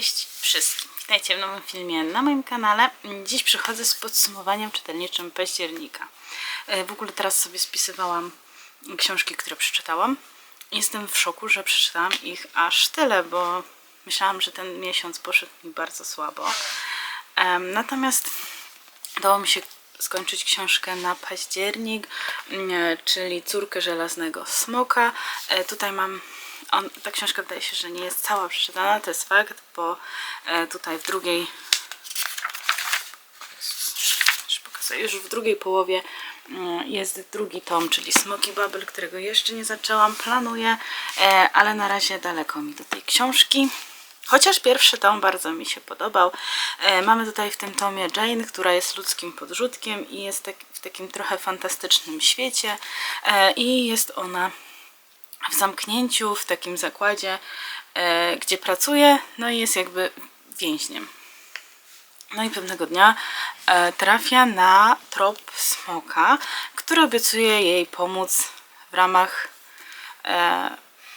Cześć wszystkim, witajcie w nowym filmie na moim kanale. Dziś przychodzę z podsumowaniem czytelniczym października. W ogóle teraz sobie spisywałam książki, które przeczytałam. Jestem w szoku, że przeczytałam ich aż tyle, bo myślałam, że ten miesiąc poszedł mi bardzo słabo. Natomiast udało mi się skończyć książkę na październik, czyli Córkę Żelaznego Smoka. Tutaj mam ta książka wydaje się, że nie jest cała przeczytana, to jest fakt, bo tutaj w drugiej, już w drugiej połowie jest drugi tom, czyli Smoki Bubble, którego jeszcze nie zaczęłam, planuję, ale na razie daleko mi do tej książki. Chociaż pierwszy tom bardzo mi się podobał. Mamy tutaj w tym tomie Jane, która jest ludzkim podrzutkiem i jest w takim trochę fantastycznym świecie i jest ona w zamknięciu, w takim zakładzie, gdzie pracuje, no i jest jakby więźniem. No i pewnego dnia trafia na trop smoka, który obiecuje jej pomóc w ramach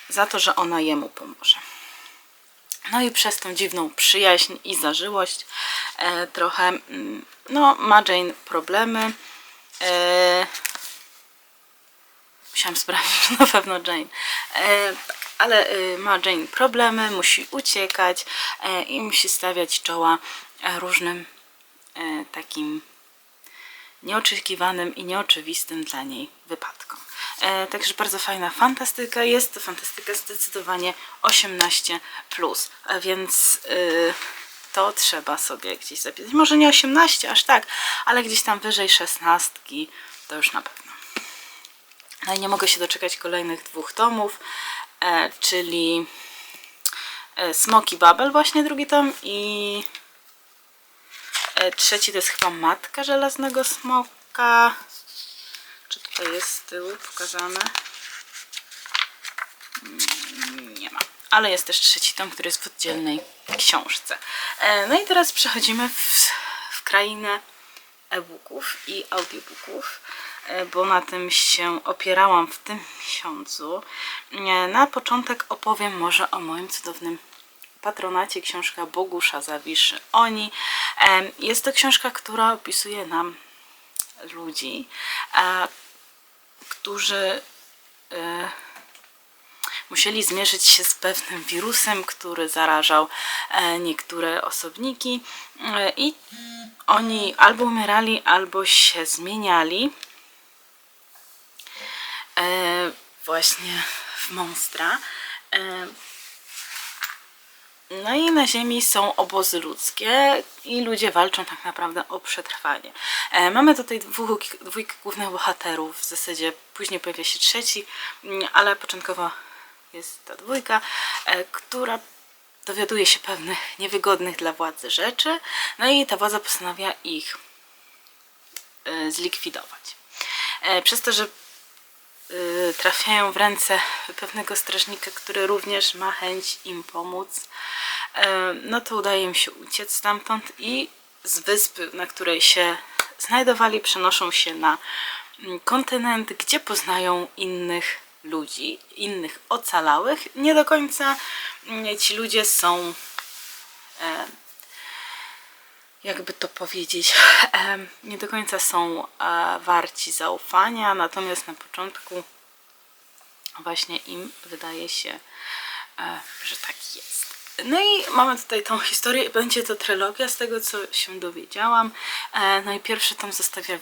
za to, że ona jemu pomoże. No i przez tą dziwną przyjaźń i zażyłość trochę, no, ma Jane problemy. Musiałam sprawdzić, że na pewno Jane. Tak, ale ma Jane problemy, musi uciekać i musi stawiać czoła różnym takim nieoczekiwanym i nieoczywistym dla niej wypadkom. Także bardzo fajna fantastyka. Jest to fantastyka zdecydowanie 18+, a więc to trzeba sobie gdzieś zapisać. Może nie 18 aż tak, ale gdzieś tam wyżej 16 to już na pewno. No i nie mogę się doczekać kolejnych dwóch tomów, czyli Smoki Bubble, właśnie drugi tom, i trzeci to jest chyba Matka Żelaznego Smoka. Czy tutaj jest z tyłu pokazane? Nie ma. Ale jest też trzeci tom, który jest w oddzielnej książce. No i teraz przechodzimy w krainę e-booków i audiobooków, bo na tym się opierałam w tym miesiącu. Na początek opowiem może o moim cudownym patronacie, książka Bogusza Zawiszy Oni. Jest to książka, która opisuje nam ludzi, którzy musieli zmierzyć się z pewnym wirusem, który zarażał niektóre osobniki i oni albo umierali, albo się zmieniali właśnie w monstra. No i na ziemi są obozy ludzkie i ludzie walczą tak naprawdę o przetrwanie. Mamy tutaj dwójkę głównych bohaterów, w zasadzie później pojawia się trzeci, ale początkowo jest ta dwójka, która dowiaduje się pewnych niewygodnych dla władzy rzeczy, no i ta władza postanawia ich zlikwidować. Przez to, że trafiają w ręce pewnego strażnika, który również ma chęć im pomóc, no to udaje im się uciec stamtąd i z wyspy, na której się znajdowali, przenoszą się na kontynent, gdzie poznają innych ludzi, innych ocalałych. Nie do końca ci ludzie są, jakby to powiedzieć, nie do końca są warci zaufania, natomiast na początku właśnie im wydaje się, że tak jest. No i mamy tutaj tą historię, będzie to trylogia z tego, co się dowiedziałam. No i pierwszy tom zostawia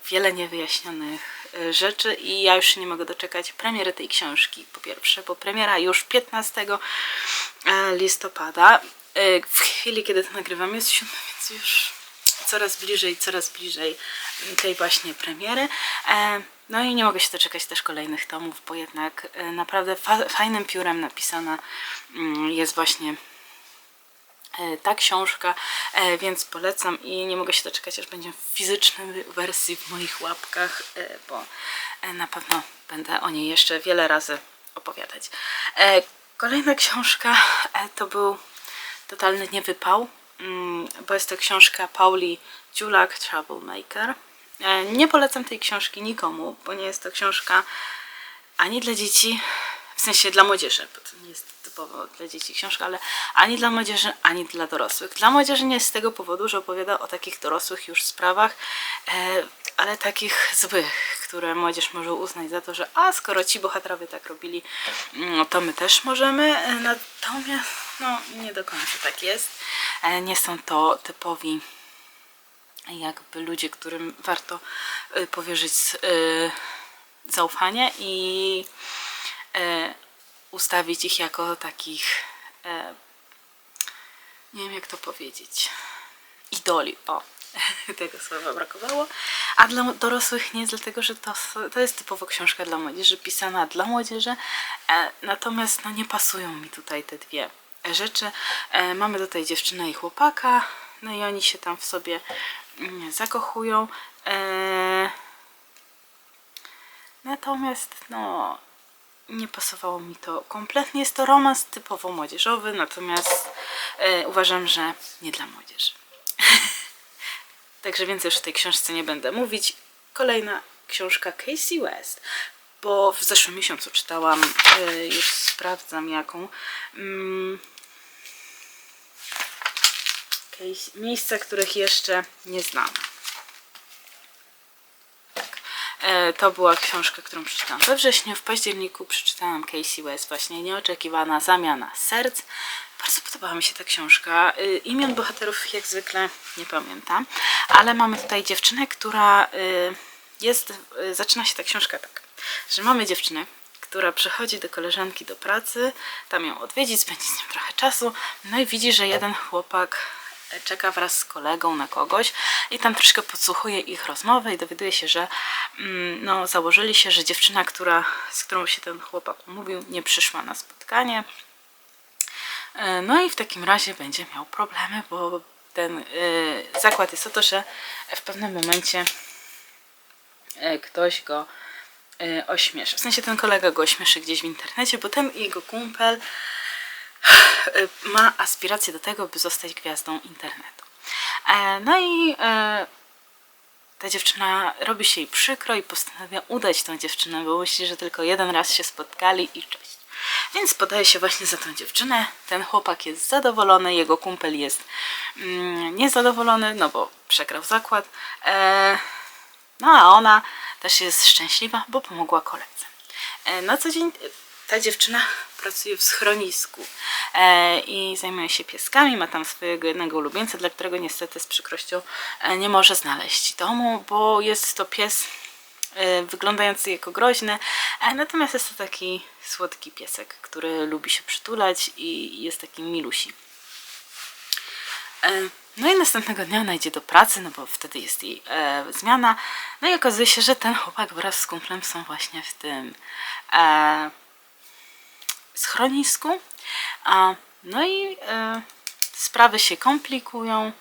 wiele niewyjaśnionych rzeczy i ja już się nie mogę doczekać premiery tej książki, po pierwsze, bo premiera już 15 listopada. W chwili, kiedy to nagrywam, jest 7, więc już coraz bliżej tej właśnie premiery. No i nie mogę się doczekać też kolejnych tomów, bo jednak naprawdę fajnym piórem napisana jest właśnie ta książka, więc polecam i nie mogę się doczekać, aż będzie w fizycznej wersji w moich łapkach, bo na pewno będę o niej jeszcze wiele razy opowiadać. Kolejna książka to był totalny niewypał, bo jest to książka Pauli Dziulak, Troublemaker. Nie polecam tej książki nikomu, bo nie jest to książka ani dla dzieci, w sensie dla młodzieży, bo to nie jest typowo dla dzieci książka, ale ani dla młodzieży, ani dla dorosłych. Dla młodzieży nie z tego powodu, że opowiada o takich dorosłych już sprawach, ale takich złych, które młodzież może uznać za to, że skoro ci bohaterowie tak robili, no to my też możemy. Natomiast no nie do końca tak jest. Nie są to typowi jakby ludzie, którym warto powierzyć zaufanie i ustawić ich jako takich, nie wiem jak to powiedzieć, idoli, tego słowa brakowało, a dla dorosłych nie, dlatego że to jest typowo książka dla młodzieży, pisana dla młodzieży, natomiast no, nie pasują mi tutaj te dwie rzeczy. Mamy tutaj dziewczynę i chłopaka, no i oni się tam w sobie zakochują, natomiast no nie pasowało mi to kompletnie. Jest to romans typowo młodzieżowy, natomiast uważam, że nie dla młodzieży. Także więcej już o tej książce nie będę mówić. Kolejna książka Casey West, bo w zeszłym miesiącu czytałam, już sprawdzam jaką. Miejsca, których jeszcze nie znam. To była książka, którą przeczytałam we wrześniu. W październiku przeczytałam Casey West, właśnie Nieoczekiwana zamiana serc. Bardzo podobała mi się ta książka. Imion bohaterów jak zwykle nie pamiętam, ale mamy tutaj dziewczynę, która zaczyna się ta książka tak, że mamy dziewczynę, która przychodzi do koleżanki do pracy, tam ją odwiedzić, spędzić z nią trochę czasu, no i widzi, że jeden chłopak czeka wraz z kolegą na kogoś i tam troszkę podsłuchuje ich rozmowę i dowiaduje się, że no, założyli się, że dziewczyna, z którą się ten chłopak umówił, nie przyszła na spotkanie. No i w takim razie będzie miał problemy, bo ten zakład jest o to, że w pewnym momencie ktoś go ośmieszy. W sensie ten kolega go ośmieszy gdzieś w internecie, bo ten jego kumpel ma aspiracje do tego, by zostać gwiazdą internetu. No i ta dziewczyna robi się jej przykro i postanawia udać tą dziewczynę, bo myśli, że tylko jeden raz się spotkali i cześć. Więc podaje się właśnie za tą dziewczynę. Ten chłopak jest zadowolony, jego kumpel jest niezadowolony, no bo przegrał zakład. No a ona też jest szczęśliwa, bo pomogła koledze. Na co dzień ta dziewczyna pracuje w schronisku i zajmuje się pieskami, ma tam swojego jednego ulubieńca, dla którego niestety z przykrością nie może znaleźć domu, bo jest to pies wyglądający jako groźny, natomiast jest to taki słodki piesek, który lubi się przytulać i jest taki milusi. No i następnego dnia ona idzie do pracy, no bo wtedy jest jej zmiana, no i okazuje się, że ten chłopak wraz z kumplem są właśnie w tym schronisku, no i sprawy się komplikują,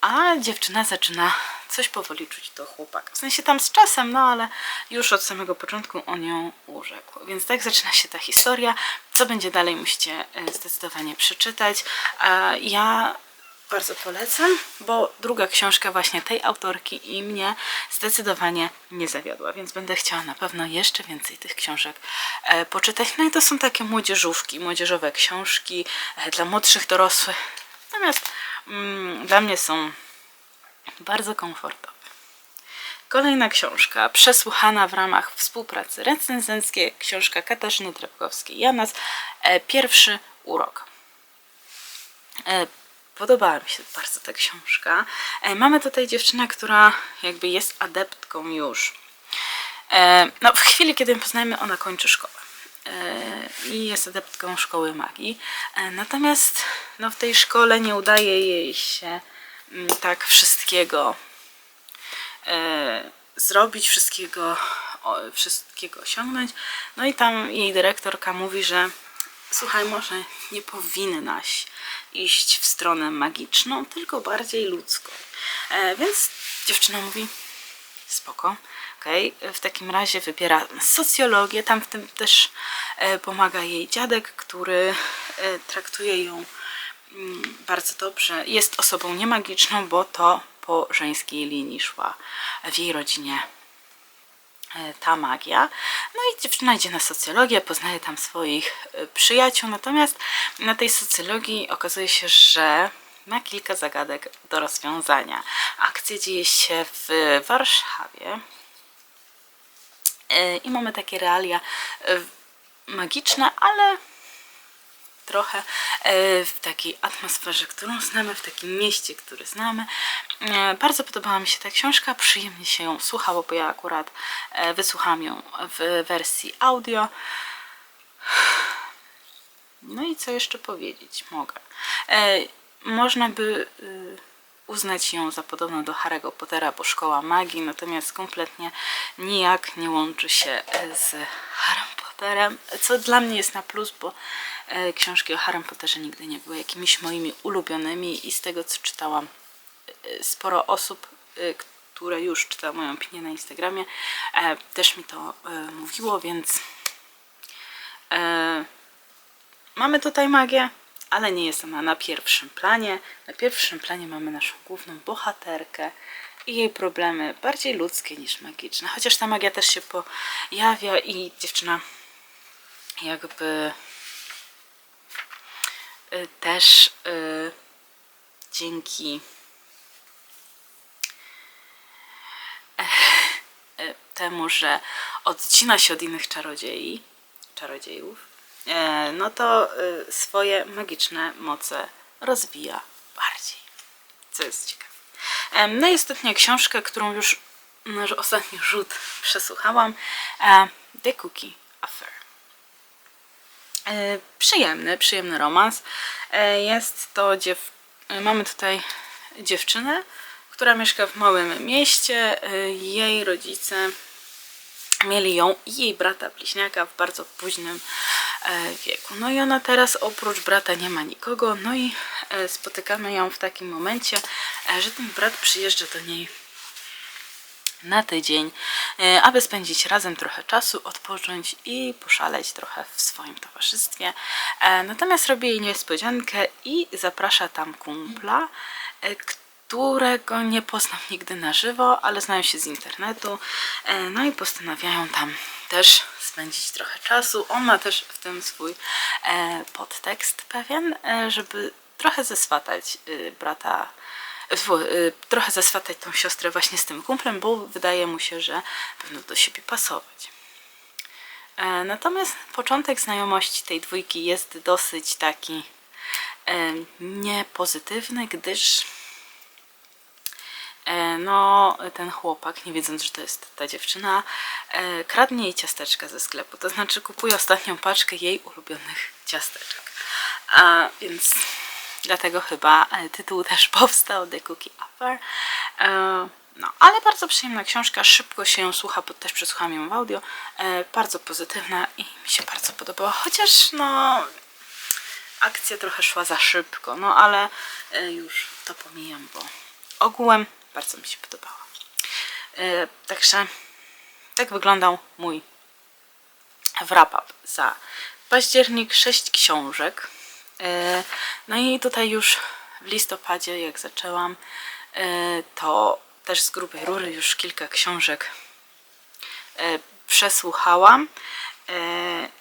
a dziewczyna zaczyna coś powoli czuć do chłopaka. W sensie tam z czasem, no ale już od samego początku on ją urzekł. Więc tak zaczyna się ta historia. Co będzie dalej, musicie zdecydowanie przeczytać. Ja bardzo polecam, bo druga książka właśnie tej autorki i mnie zdecydowanie nie zawiodła, więc będę chciała na pewno jeszcze więcej tych książek poczytać. No i to są takie młodzieżówki, młodzieżowe książki dla młodszych dorosłych. Natomiast dla mnie są bardzo komfortowe. Kolejna książka, przesłuchana w ramach współpracy recenzenckiej, książka Katarzyny Drapkowskiej-Janas, Pierwszy urok. Podobała mi się bardzo ta książka. Mamy tutaj dziewczynę, która jakby jest adeptką już. No, w chwili, kiedy ją poznajemy, ona kończy szkołę. I jest adeptką szkoły magii. Natomiast no, w tej szkole nie udaje jej się tak wszystkiego zrobić, wszystkiego osiągnąć. No i tam jej dyrektorka mówi, że słuchaj, może nie powinnaś iść w stronę magiczną, tylko bardziej ludzką. Więc dziewczyna mówi, spoko, okej. W takim razie wybiera socjologię, tam w tym też pomaga jej dziadek, który traktuje ją bardzo dobrze. Jest osobą niemagiczną, bo to po żeńskiej linii szła w jej rodzinie ta magia. No i dziewczyna idzie na socjologię, poznaje tam swoich przyjaciół, natomiast na tej socjologii okazuje się, że ma kilka zagadek do rozwiązania. Akcja dzieje się w Warszawie i mamy takie realia magiczne, ale trochę w takiej atmosferze, którą znamy, w takim mieście, które znamy. Bardzo podobała mi się ta książka, przyjemnie się ją słuchało, bo ja akurat wysłuchałam ją w wersji audio. No i co jeszcze powiedzieć mogę? Można by uznać ją za podobną do Harry'ego Pottera, bo Szkoła Magii, natomiast kompletnie nijak nie łączy się z Harrym Potterem, co dla mnie jest na plus, bo książki o Harrym Potterze nigdy nie były jakimiś moimi ulubionymi i z tego, co czytałam, sporo osób, które już czytały moją opinię na Instagramie, też mi to mówiło, więc mamy tutaj magię, ale nie jest ona na pierwszym planie. Na pierwszym planie mamy naszą główną bohaterkę i jej problemy bardziej ludzkie niż magiczne. Chociaż ta magia też się pojawia i dziewczyna jakby też dzięki temu, że odcina się od innych czarodziejów, no to swoje magiczne moce rozwija bardziej, co jest ciekawe. No i ostatnia książka, którą już ostatni rzut przesłuchałam, The Cookie Affair. Przyjemny romans. Jest to mamy tutaj dziewczynę, która mieszka w małym mieście. Jej rodzice mieli ją i jej brata bliźniaka w bardzo późnym wieku. No i ona teraz oprócz brata nie ma nikogo. No i spotykamy ją w takim momencie, że ten brat przyjeżdża do niej na tydzień, aby spędzić razem trochę czasu, odpocząć i poszaleć trochę w swoim towarzystwie. Natomiast robi jej niespodziankę i zaprasza tam kumpla, którego nie poznał nigdy na żywo, ale znają się z internetu. No i postanawiają tam też spędzić trochę czasu. On ma też w tym swój podtekst pewien, żeby trochę zeswatać brata, trochę zeswatać tą siostrę właśnie z tym kumplem, bo wydaje mu się, że będą do siebie pasować. Natomiast początek znajomości tej dwójki jest dosyć taki niepozytywny, gdyż no, ten chłopak, nie wiedząc, że to jest ta dziewczyna, kradnie jej ciasteczka ze sklepu. To znaczy kupuje ostatnią paczkę jej ulubionych ciasteczek. Więc dlatego chyba tytuł też powstał, The Cookie Affair. No, ale bardzo przyjemna książka, szybko się ją słucha, bo też przesłuchałam ją w audio. Bardzo pozytywna i mi się bardzo podobała, chociaż no akcja trochę szła za szybko, no ale już to pomijam, bo ogółem bardzo mi się podobała. Także tak wyglądał mój wrap-up za październik. 6 książek. No i tutaj już w listopadzie, jak zaczęłam, to też z grubej rury już kilka książek przesłuchałam.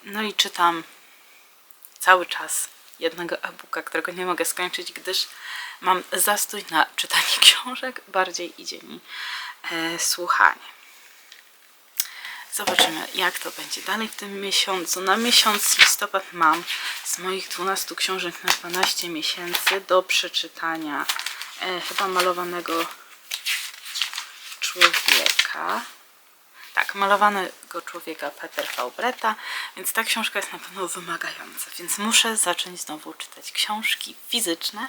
No i czytam cały czas jednego e-booka, którego nie mogę skończyć, gdyż mam zastój na czytanie książek. Bardziej idzie mi słuchanie. Zobaczymy, jak to będzie dalej w tym miesiącu. Na miesiąc listopad mam z moich 12 książek na 12 miesięcy do przeczytania chyba Malowanego człowieka. Tak, Malowanego człowieka Peter V. Bretta, więc ta książka jest na pewno wymagająca, więc muszę zacząć znowu czytać książki fizyczne,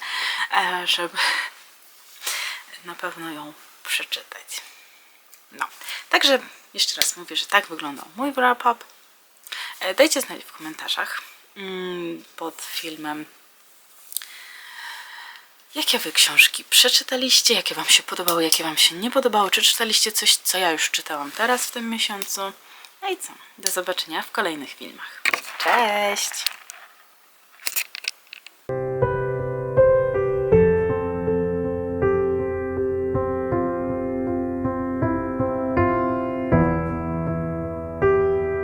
żeby na pewno ją przeczytać. No, także jeszcze raz mówię, że tak wyglądał mój wrap-up. Dajcie znać w komentarzach pod filmem, jakie wy książki przeczytaliście, jakie wam się podobały, jakie wam się nie podobały, czy czytaliście coś, co ja już czytałam teraz w tym miesiącu. No i co? Do zobaczenia w kolejnych filmach. Cześć!